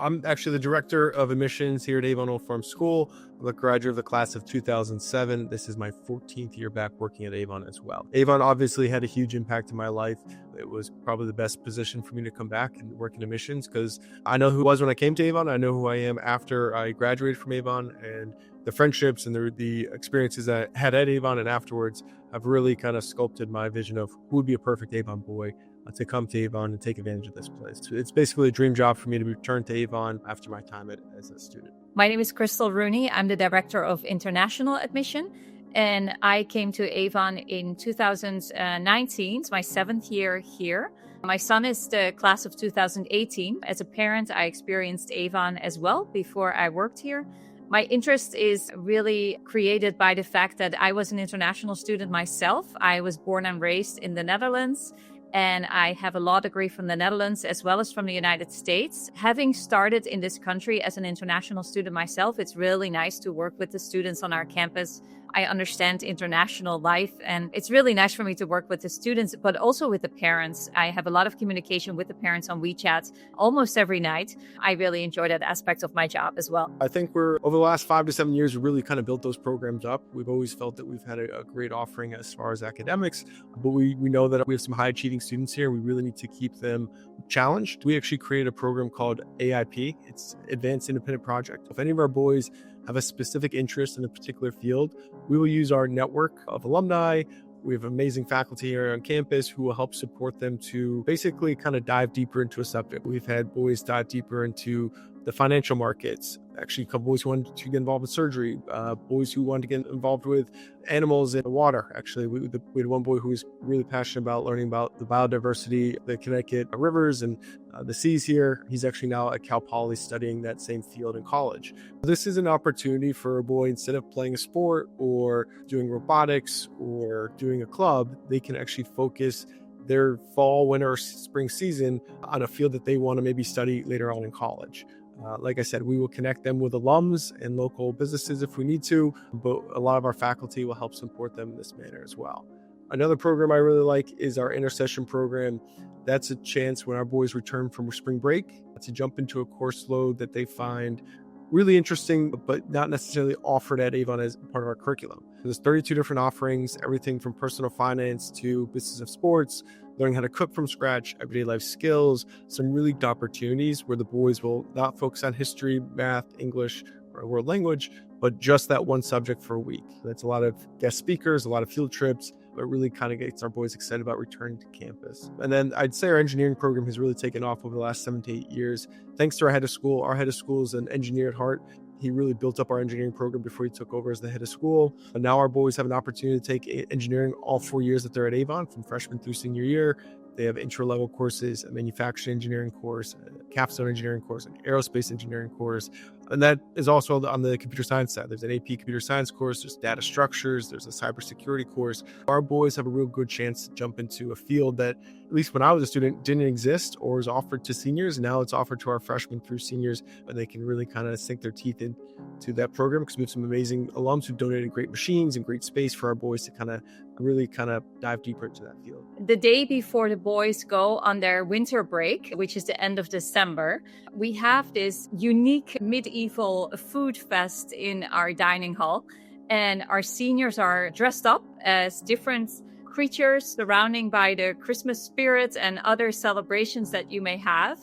I'm actually the director of admissions here at Avon Old Farm School. I'm a graduate of the class of 2007. This is my 14th year back working at Avon as well. Avon obviously had a huge impact in my life. It was probably the best position for me to come back and work in admissions because I know who I was when I came to Avon. I know who I am after I graduated from Avon, and the friendships and the experiences I had at Avon and afterwards have really kind of sculpted my vision of who would be a perfect Avon boy to come to Avon and take advantage of this place. So it's basically a dream job for me to return to Avon after my time as a student. My name is Christel Rooney. I'm the director of international admission, and I came to Avon in 2019. It's my 7th year here. My son is the class of 2018. As a parent, I experienced Avon as well before I worked here. My interest is really created by the fact that I was an international student myself. I was born and raised in the Netherlands, and I have a law degree from the Netherlands as well as from the United States. Having started in this country as an international student myself, it's really nice to work with the students on our campus. I understand international life, and it's really nice for me to work with the students, but also with the parents. I have a lot of communication with the parents on WeChat almost every night. I really enjoy that aspect of my job as well. I think over the last 5 to 7 years, we really kind of built those programs up. We've always felt that we've had a great offering as far as academics, but we know that we have some high achieving students here. We really need to keep them challenged. We actually created a program called AIP. It's Advanced Independent Project. If any of our boys have a specific interest in a particular field, we will use our network of alumni. We have amazing faculty here on campus who will help support them to basically kind of dive deeper into a subject. We've had boys dive deeper into the financial markets. Actually, a couple boys who wanted to get involved with surgery, boys who wanted to get involved with animals in the water. Actually, we had one boy who was really passionate about learning about the biodiversity, the Connecticut rivers and the seas here. He's actually now at Cal Poly studying that same field in college. This is an opportunity for a boy, instead of playing a sport or doing robotics or doing a club, they can actually focus their fall, winter, or spring season on a field that they want to maybe study later on in college. Like I said, we will connect them with alums and local businesses if we need to, but a lot of our faculty will help support them in this manner as well. Another program I really like is our Intercession program. That's a chance when our boys return from spring break to jump into a course load that they find really interesting, but not necessarily offered at Avon as part of our curriculum. There's 32 different offerings, everything from personal finance to business of sports, learning how to cook from scratch, everyday life skills, some really good opportunities where the boys will not focus on history, math, English, or world language, but just that one subject for a week. That's a lot of guest speakers, a lot of field trips, but really kind of gets our boys excited about returning to campus. And then I'd say our engineering program has really taken off over the last 7 to 8 years. Thanks to our head of school. Our head of school is an engineer at heart. He really built up our engineering program before he took over as the head of school. And now our boys have an opportunity to take engineering all 4 years that they're at Avon, from freshman through senior year. They have intro-level courses, a manufacturing engineering course, a capstone engineering course, an aerospace engineering course. And that is also on the computer science side. There's an AP computer science course, there's data structures, there's a cybersecurity course. Our boys have a real good chance to jump into a field that, at least when I was a student, didn't exist or was offered to seniors. Now it's offered to our freshmen through seniors, and they can really kind of sink their teeth into that program because we have some amazing alums who donated great machines and great space for our boys to kind of dive deeper into that field. The day before the boys go on their winter break, which is the end of December, we have this unique medieval food fest in our dining hall. And our seniors are dressed up as different creatures surrounding by the Christmas spirit and other celebrations that you may have.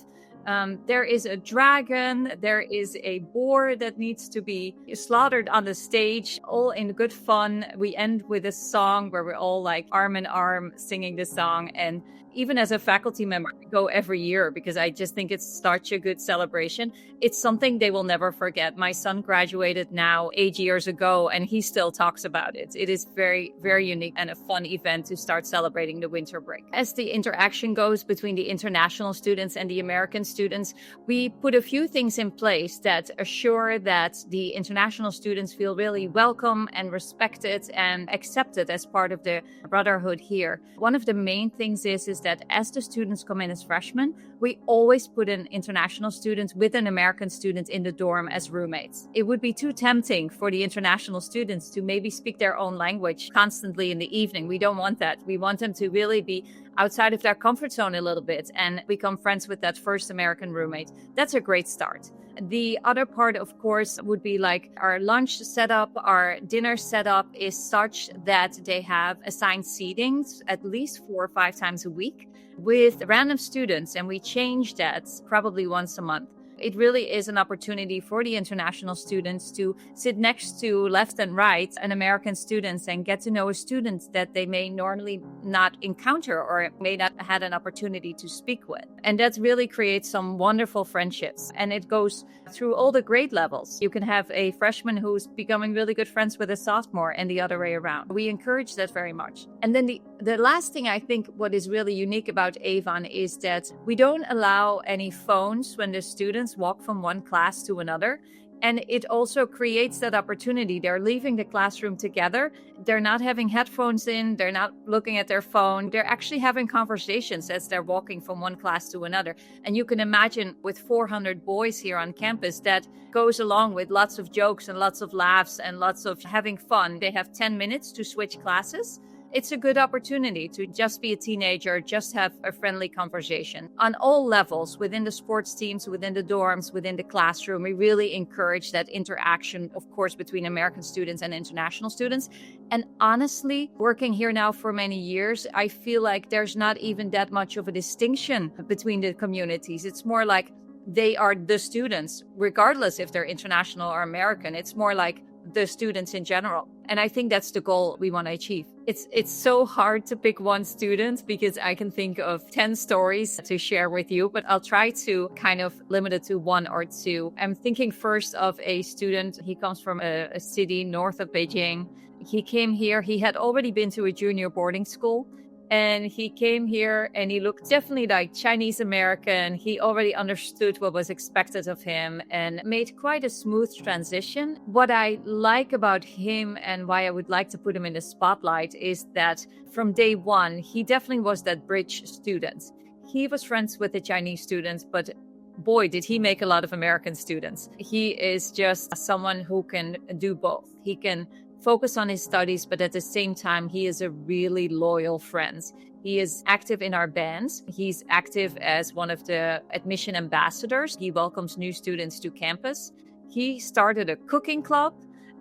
There is a dragon, there is a boar that needs to be slaughtered on the stage, all in good fun. We end with a song where we're all like arm in arm singing the song. And even as a faculty member, I go every year because I just think it's such a good celebration. It's something they will never forget. My son graduated now 8 years ago, and he still talks about it. It is very, very unique and a fun event to start celebrating the winter break. As the interaction goes between the international students and the American students, we put a few things in place that assure that the international students feel really welcome and respected and accepted as part of the Brotherhood here. One of the main things is that as the students come in as freshmen, we always put an international student with an American student in the dorm as roommates. It would be too tempting for the international students to maybe speak their own language constantly in the evening. We don't want that. We want them to really be outside of their comfort zone a little bit and become friends with that first American roommate. That's a great start. The other part, of course, would be like our lunch setup, our dinner setup is such that they have assigned seatings at least 4 or 5 times a week with random students, and we change that probably once a month. It really is an opportunity for the international students to sit next to left and right and American students and get to know a student that they may normally not encounter or may not have had an opportunity to speak with. And that really creates some wonderful friendships. And it goes through all the grade levels. You can have a freshman who's becoming really good friends with a sophomore and the other way around. We encourage that very much. And then the last thing I think what is really unique about Avon is that we don't allow any phones when the students walk from one class to another. And it also creates that opportunity. They're leaving the classroom together. They're not having headphones in. They're not looking at their phone. They're actually having conversations as they're walking from one class to another. And you can imagine with 400 boys here on campus, that goes along with lots of jokes and lots of laughs and lots of having fun. They have 10 minutes to switch classes. It's a good opportunity to just be a teenager, just have a friendly conversation. On all levels, within the sports teams, within the dorms, within the classroom, we really encourage that interaction, of course, between American students and international students. And honestly, working here now for many years, I feel like there's not even that much of a distinction between the communities. It's more like they are the students, regardless if they're international or American. It's more like the students in general. And I think that's the goal we want to achieve. It's so hard to pick one student because I can think of 10 stories to share with you, but I'll try to kind of limit it to 1 or 2. I'm thinking first of a student. He comes from a city north of Beijing. He came here. He had already been to a junior boarding school. And he came here and he looked definitely like Chinese American. He already understood what was expected of him and made quite a smooth transition. What I like about him and why I would like to put him in the spotlight is that from day one, he definitely was that bridge student. He was friends with the Chinese students, but boy, did he make a lot of American students. He is just someone who can do both. He can focus on his studies, but at the same time, he is a really loyal friend. He is active in our bands. He's active as one of the admission ambassadors. He welcomes new students to campus. He started a cooking club,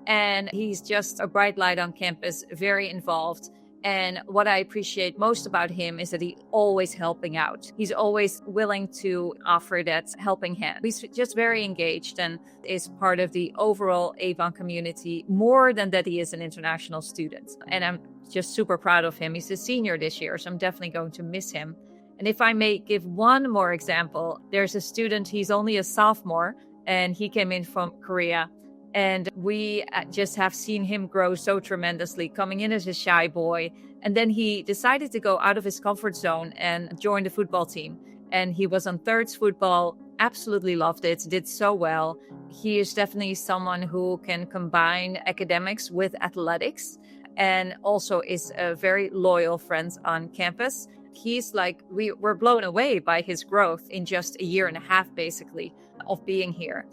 and he's just a bright light on campus, very involved. And what I appreciate most about him is that he's always helping out. He's always willing to offer that helping hand. He's just very engaged and is part of the overall Avon community more than that he is an international student. And I'm just super proud of him. He's a senior this year, so I'm definitely going to miss him. And if I may give one more example, there's a student, he's only a sophomore, and he came in from Korea. And we just have seen him grow so tremendously, coming in as a shy boy. And then he decided to go out of his comfort zone and join the football team. And he was on thirds football, absolutely loved it, did so well. He is definitely someone who can combine academics with athletics and also is a very loyal friend on campus. He's like, we were blown away by his growth in just a year and a half, basically, of being here.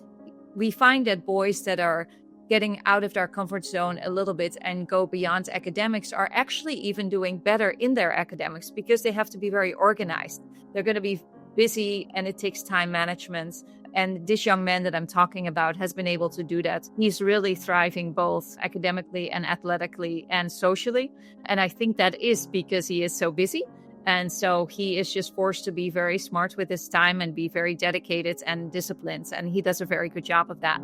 We find that boys that are getting out of their comfort zone a little bit and go beyond academics are actually even doing better in their academics because they have to be very organized. They're going to be busy and it takes time management. And this young man that I'm talking about has been able to do that. He's really thriving both academically and athletically and socially. And I think that is because he is so busy. And so he is just forced to be very smart with his time and be very dedicated and disciplined. And he does a very good job of that.